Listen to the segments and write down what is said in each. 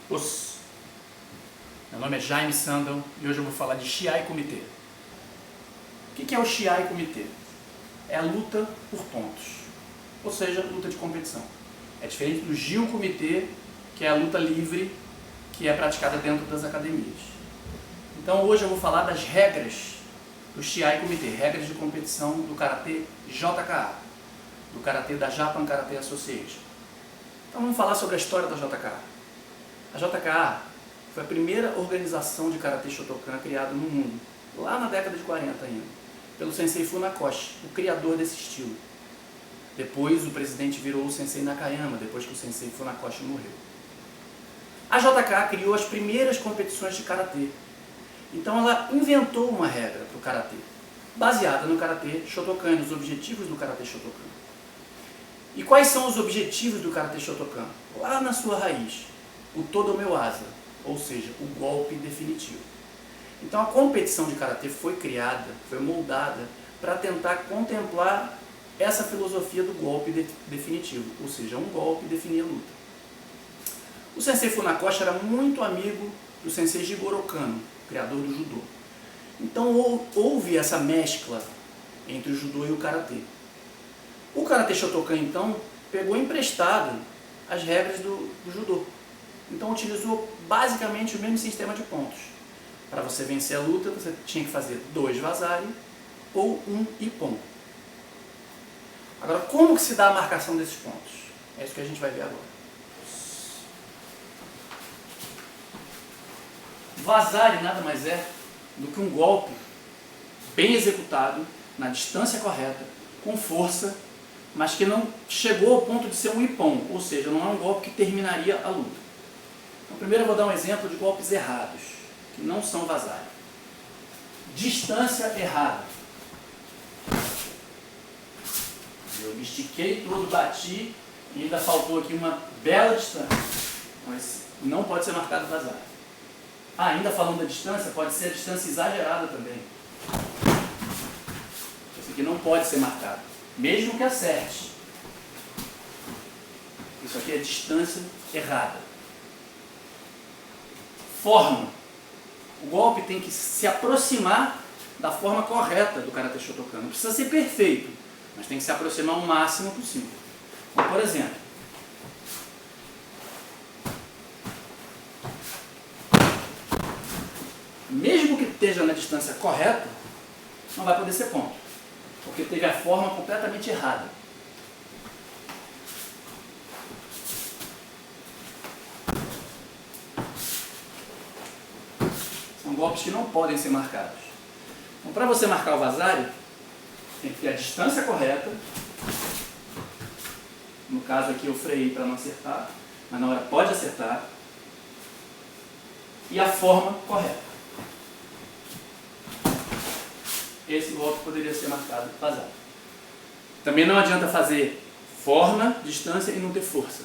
Meu nome é Jaime Sandel e hoje eu vou falar de Shiai Kumite. O que é o Shiai Kumite? É a luta por pontos, ou seja, luta de competição. É diferente do Jiu Kumite, que é a luta livre que é praticada dentro das academias. Então hoje eu vou falar das regras do Shiai Kumite, regras de competição do Karatê JKA, do Karatê da Japan Karate Association. Então vamos falar sobre a história da JKA. A JKA foi a primeira organização de Karatê Shotokan criada no mundo, lá na década de 40 ainda, pelo Sensei Funakoshi, o criador desse estilo. Depois o presidente virou o Sensei Nakayama, depois que o Sensei Funakoshi morreu. A JKA criou as primeiras competições de Karatê. Então ela inventou uma regra para o Karatê, baseada no Karatê Shotokan, nos objetivos do Karatê Shotokan. E quais são os objetivos do Karatê Shotokan? Lá na sua raiz, o Todo-meu-asa, ou seja, o golpe definitivo. Então a competição de Karatê foi criada, foi moldada para tentar contemplar essa filosofia do golpe definitivo, ou seja, um golpe definir a luta. O Sensei Funakoshi era muito amigo do Sensei Jigoro Kano, criador do Judô. Então houve essa mescla entre o Judô e o Karatê. O Karatê Shotokan, então, pegou emprestado as regras do Judô. Então utilizou basicamente o mesmo sistema de pontos. Para você vencer a luta, você tinha que fazer 2 vazari ou 1 ippon. Agora, como que se dá a marcação desses pontos? É isso que a gente vai ver agora. Vazari nada mais é do que um golpe bem executado, na distância correta, com força, mas que não chegou ao ponto de ser um ippon, ou seja, não é um golpe que terminaria a luta. Então, primeiro eu vou dar um exemplo de golpes errados, que não são vazari. Distância errada. Eu me estiquei todo, bati e ainda faltou aqui uma bela distância. Mas não pode ser marcado vazari. Ainda falando da distância, pode ser a distância exagerada também. Isso aqui não pode ser marcado, mesmo que acerte. Isso aqui é distância errada. Forma. O golpe tem que se aproximar da forma correta do Karatê Shotokan. Não precisa ser perfeito, mas tem que se aproximar o máximo possível. Então, por exemplo, mesmo que esteja na distância correta, não vai poder ser ponto, porque teve a forma completamente errada. São golpes que não podem ser marcados. Então, para você marcar o vazari, tem que ter a distância correta. No caso aqui eu freiei para não acertar, mas na hora pode acertar. E a forma correta. Esse golpe poderia ser marcado vazari. Também não adianta fazer forma, distância e não ter força.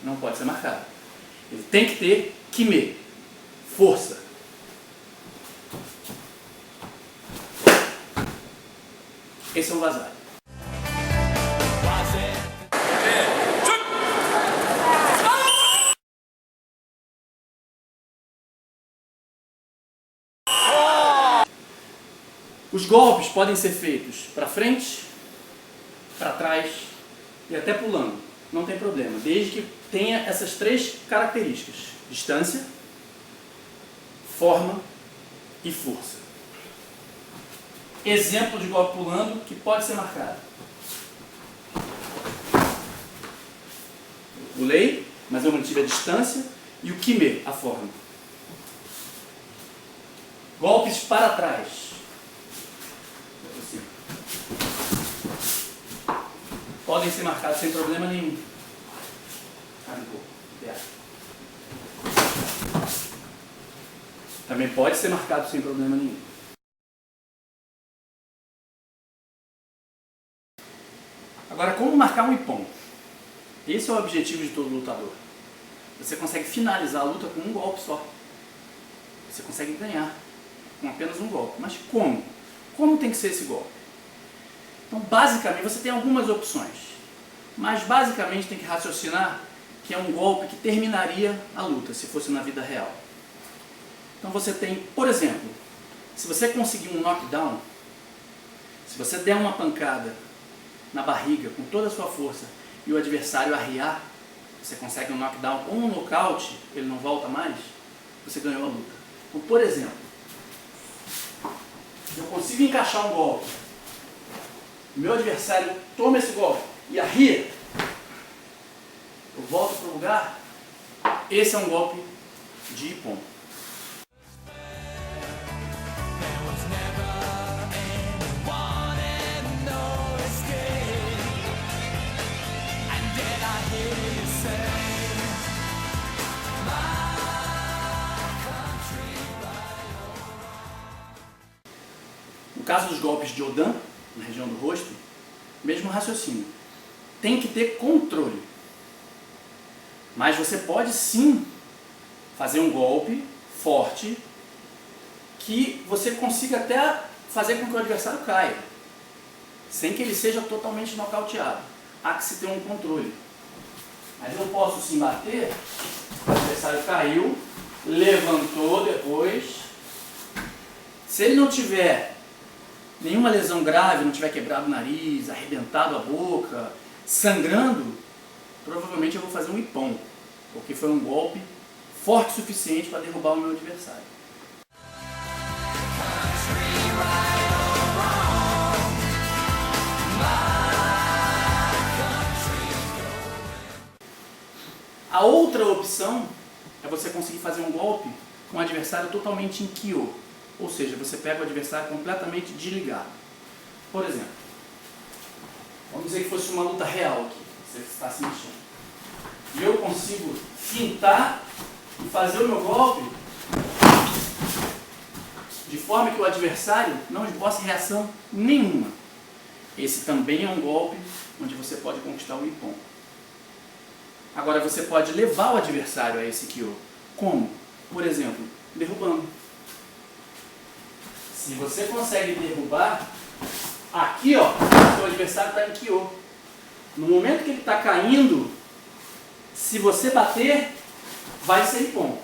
Não pode ser marcado. Ele tem que ter kime, força. Esse é um vazari. Os golpes podem ser feitos para frente, para trás e até pulando. Não tem problema, desde que tenha essas 3 características: distância, forma e força. Exemplo de golpe pulando que pode ser marcado. Eu pulei, mas eu mantive a distância e o kime, a forma. Golpes para trás. Podem ser marcados sem problema nenhum. Também pode ser marcado sem problema nenhum. Agora, como marcar um ippon? Esse é o objetivo de todo lutador. Você consegue finalizar a luta com um golpe só. Você consegue ganhar com apenas um golpe. Mas como? Como tem que ser esse golpe? Então, basicamente, você tem algumas opções. Mas basicamente tem que raciocinar que é um golpe que terminaria a luta, se fosse na vida real. Então você tem, por exemplo, se você conseguir um knockdown, se você der uma pancada na barriga com toda a sua força e o adversário arriar, você consegue um knockdown ou um nocaute, ele não volta mais, você ganhou a luta. Então, por exemplo, se eu consigo encaixar um golpe, o meu adversário toma esse golpe e arria, eu volto para o lugar, esse é um golpe de ippon. No caso dos golpes de Odan, na região do rosto, mesmo raciocínio. Tem que ter controle. Mas você pode sim fazer um golpe forte que você consiga até fazer com que o adversário caia, sem que ele seja totalmente nocauteado. Há que se ter um controle. Mas eu posso sim bater, o adversário caiu, levantou depois. Se ele não tiver nenhuma lesão grave, não tiver quebrado o nariz, arrebentado a boca, sangrando, provavelmente eu vou fazer um ippon, porque foi um golpe forte o suficiente para derrubar o meu adversário. A outra opção é você conseguir fazer um golpe com o adversário totalmente em kyo, ou seja, você pega o adversário completamente desligado. Por exemplo, vamos dizer que fosse uma luta real aqui, você está se mexendo. E eu consigo fintar e fazer o meu golpe de forma que o adversário não esboce reação nenhuma. Esse também é um golpe onde você pode conquistar o ippon. Agora você pode levar o adversário a esse kyo. Como? Por exemplo, derrubando. Se você consegue derrubar, aqui ó, o seu adversário está em kyo. No momento que ele está caindo, se você bater, vai ser ippon.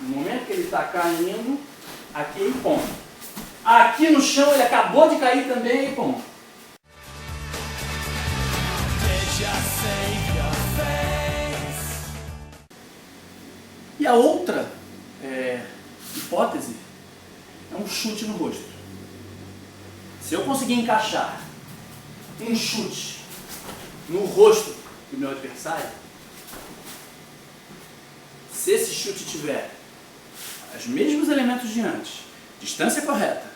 No momento que ele está caindo, aqui é ippon. Aqui no chão ele acabou de cair também, é ippon. E a outra hipótese é um chute no rosto. Se eu conseguir encaixar um chute no rosto do meu adversário, se esse chute tiver os mesmos elementos de antes, distância correta,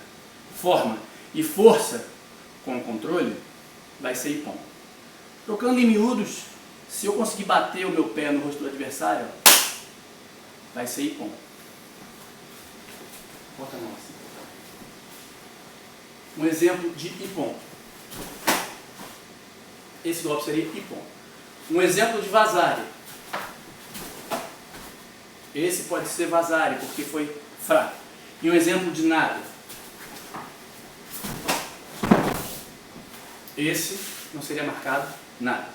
forma e força com o controle, vai ser ippon. Trocando em miúdos, se eu conseguir bater o meu pé no rosto do adversário, vai ser ippon. Bota a mão assim. Um exemplo de ippon. Esse golpe seria ippon. Um exemplo de vazare. Esse pode ser vazare, porque foi fraco. E um exemplo de nada. Esse não seria marcado nada.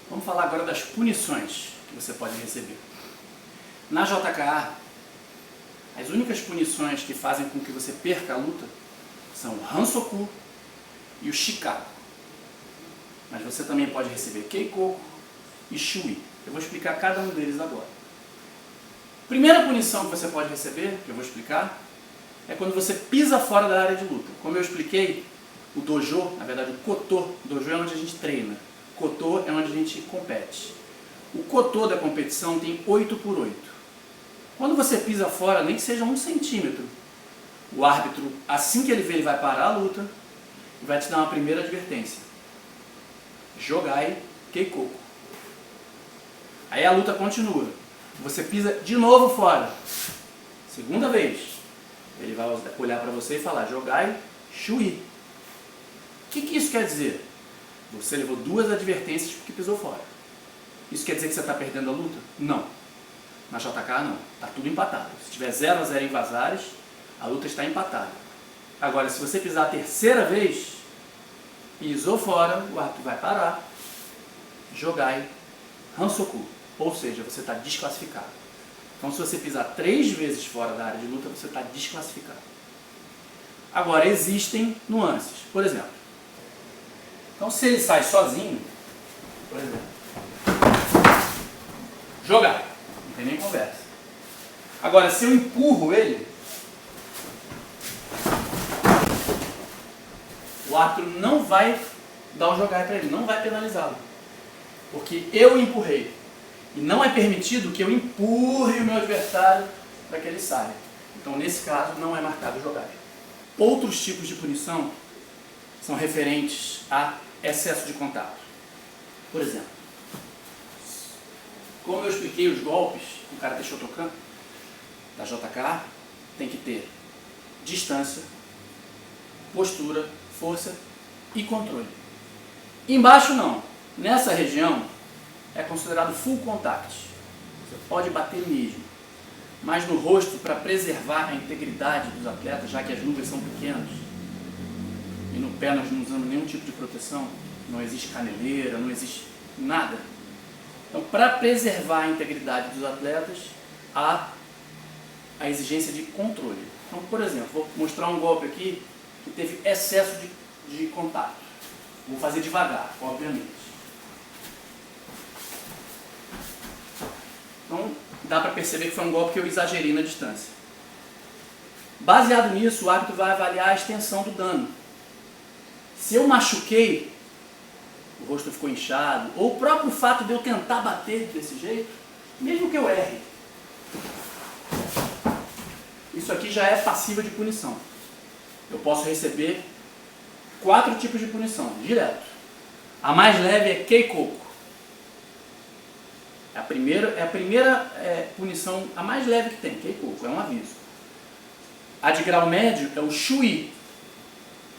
Vamos falar agora das punições que você pode receber. Na JKA, as únicas punições que fazem com que você perca a luta são o Hansoku e o Shikaku. Mas você também pode receber Keikoku e Shui. Eu vou explicar cada um deles agora. Primeira punição que você pode receber, que eu vou explicar, é quando você pisa fora da área de luta. Como eu expliquei, o dojo, na verdade o koto, dojo é onde a gente treina, koto é onde a gente compete. O koto da competição tem 8x8. Quando você pisa fora, nem que seja 1 centímetro, o árbitro, assim que ele vê, ele vai parar a luta e vai te dar uma primeira advertência. Jogai Keikoku. Aí a luta continua. Você pisa de novo fora. Segunda vez. Ele vai olhar para você e falar, Jogai Shui. O que isso quer dizer? Você levou 2 advertências porque pisou fora. Isso quer dizer que você está perdendo a luta? Não. Na JK não, está tudo empatado. Se tiver 0-0 em Vazares, a luta está empatada. Agora, se você pisar a terceira vez, pisou fora, o árbitro vai parar, jogai, Hansoku, ou seja, você está desclassificado. Então, se você pisar 3 vezes fora da área de luta, você está desclassificado. Agora, existem nuances. Por exemplo, então se ele sai sozinho, por exemplo, jogar, não tem nem conversa. Agora, se eu empurro ele, o árbitro não vai dar um jogar para ele, não vai penalizá-lo. Porque eu empurrei. E não é permitido que eu empurre o meu adversário para que ele saia. Então, nesse caso, não é marcado jogar. Outros tipos de punição são referentes a excesso de contato. Por exemplo, como eu expliquei os golpes no Karate Shotokan, da JK, tem que ter distância, postura, força e controle. Embaixo não. Nessa região é considerado full contact. Você pode bater mesmo. Mas no rosto, para preservar a integridade dos atletas, já que as luvas são pequenas, e no pé nós não usamos nenhum tipo de proteção, não existe caneleira, não existe nada. Então, para preservar a integridade dos atletas, há a exigência de controle. Então, por exemplo, vou mostrar um golpe aqui que teve excesso de contato. Vou fazer devagar, obviamente. Então, dá para perceber que foi um golpe que eu exagerei na distância. Baseado nisso, o árbitro vai avaliar a extensão do dano. Se eu machuquei, o rosto ficou inchado, ou o próprio fato de eu tentar bater desse jeito, mesmo que eu erre, isso aqui já é passível de punição. Eu posso receber 4 tipos de punição, direto. A mais leve é Keikoku. É a primeira punição, a mais leve que tem, Keikoku, é um aviso. A de grau médio é o Shui.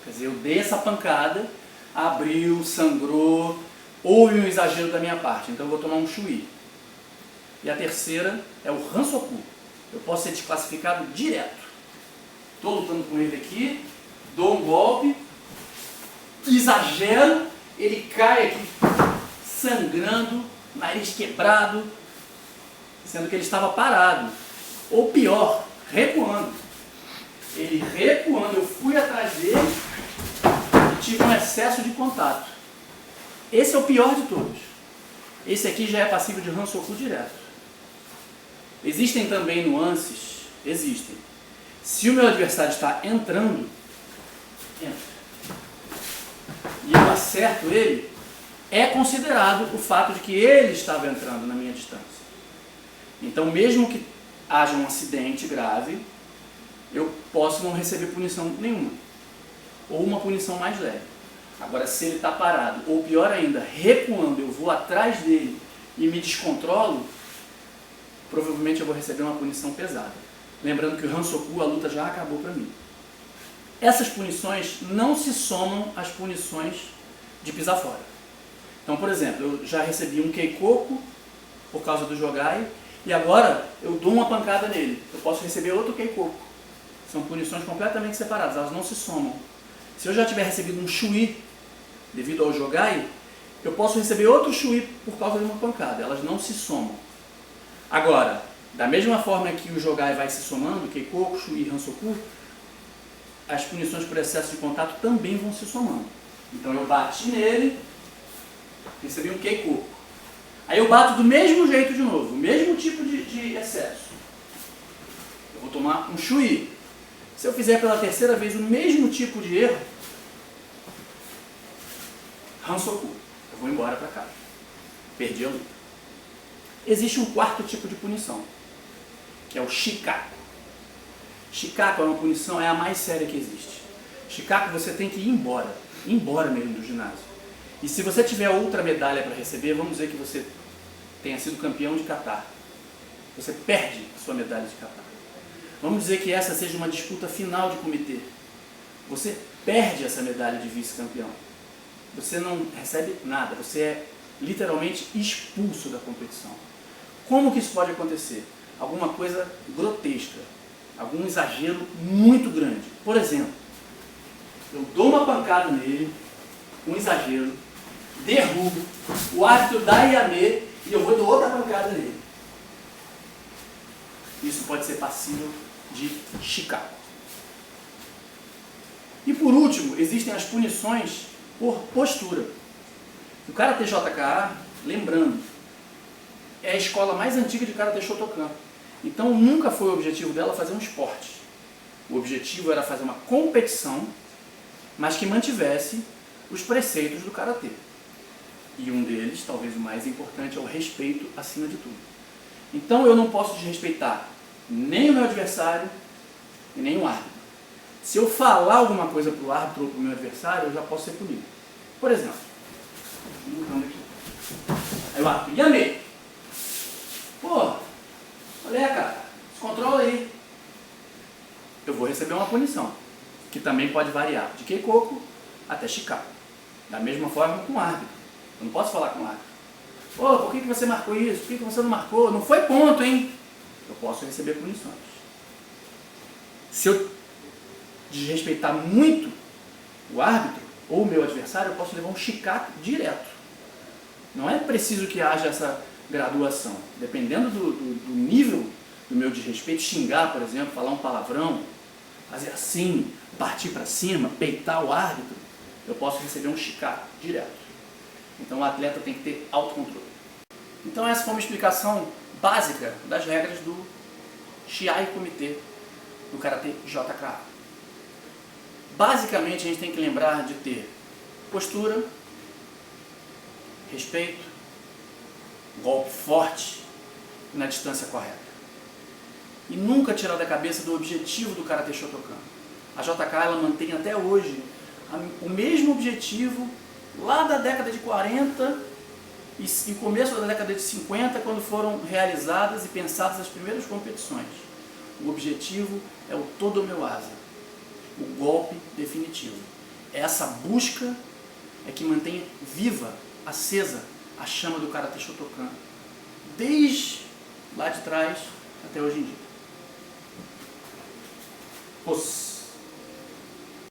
Quer dizer, eu dei essa pancada, abriu, sangrou, houve um exagero da minha parte, então eu vou tomar um Shui. E a terceira é o Hansoku. Eu posso ser desclassificado direto. Estou lutando com ele aqui, dou um golpe, exagero, ele cai aqui sangrando, nariz quebrado, sendo que ele estava parado. Ou pior, recuando. Ele recuando, eu fui atrás dele e tive um excesso de contato. Esse é o pior de todos. Esse aqui já é passível de Hansoku direto. Existem também nuances, existem. Se o meu adversário está entrando, entra. E eu acerto ele, é considerado o fato de que ele estava entrando na minha distância. Então, mesmo que haja um acidente grave, eu posso não receber punição nenhuma. Ou uma punição mais leve. Agora, se ele está parado, ou pior ainda, recuando, eu vou atrás dele e me descontrolo, provavelmente eu vou receber uma punição pesada. Lembrando que o Hansoku, a luta já acabou para mim. Essas punições não se somam às punições de pisar fora. Então, por exemplo, eu já recebi um Keikoku por causa do jogai, e agora eu dou uma pancada nele. Eu posso receber outro Keikoku. São punições completamente separadas, elas não se somam. Se eu já tiver recebido um Shui devido ao jogai, eu posso receber outro Shui por causa de uma pancada. Elas não se somam. Agora, da mesma forma que o jogai vai se somando, Keikoku, Shui e Hansoku, as punições por excesso de contato também vão se somando. Então eu bati nele, recebi um Keikoku. Aí eu bato do mesmo jeito de novo, o mesmo tipo de excesso. Eu vou tomar um Shui. Se eu fizer pela terceira vez o mesmo tipo de erro, Hansoku, eu vou embora para casa. Perdi a luta. Existe um quarto tipo de punição, que é o Shikaku. Shikaku é uma punição, é a mais séria que existe. Shikaku, você tem que ir embora mesmo do ginásio. E se você tiver outra medalha para receber, vamos dizer que você tenha sido campeão de kata. Você perde a sua medalha de kata. Vamos dizer que essa seja uma disputa final de comitê. Você perde essa medalha de vice-campeão. Você não recebe nada, você é literalmente expulso da competição. Como que isso pode acontecer? alguma coisa grotesca, algum exagero muito grande. Por exemplo, eu dou uma pancada nele, um exagero, derrubo, o árbitro dá IAME e eu vou dar outra pancada nele. Isso pode ser passível de Chicago. E por último, existem as punições por postura. O Karatê JKA, lembrando, é a escola mais antiga de Karatê Shotokan. Então nunca foi o objetivo dela fazer um esporte. O objetivo era fazer uma competição, mas que mantivesse os preceitos do Karatê. E um deles, talvez o mais importante, é o respeito acima de tudo. Então eu não posso desrespeitar nem o meu adversário e nem o árbitro. Se eu falar alguma coisa para o árbitro ou para o meu adversário, eu já posso ser punido. Por exemplo, aí o árbitro, Yame! Pô, olha cara, se controla aí. Eu vou receber uma punição, que também pode variar de Keikoku até Chicago. Da mesma forma com o árbitro. Eu não posso falar com o árbitro. Pô, por que você marcou isso? Por que você não marcou? Não foi ponto, hein? Eu posso receber punições. Se eu desrespeitar muito o árbitro ou o meu adversário, eu posso levar um chicaco direto. Não é preciso que haja essa graduação. Dependendo do nível do meu desrespeito, xingar, por exemplo, falar um palavrão, fazer assim, partir para cima, peitar o árbitro, eu posso receber um chicaco direto. Então o atleta tem que ter autocontrole. Então essa foi uma explicação básica das regras do Shiai Kumite do Karatê JKA. Basicamente a gente tem que lembrar de ter postura, respeito, golpe forte na distância correta. E nunca tirar da cabeça do objetivo do Karatê Shotokan. A JK ela mantém até hoje o mesmo objetivo lá da década de 40 e começo da década de 50, quando foram realizadas e pensadas as primeiras competições. O objetivo é o Todo-meu-asa, o golpe definitivo. Essa busca é que mantém viva, acesa, a chama do Karatê Shotokan, desde lá de trás até hoje em dia.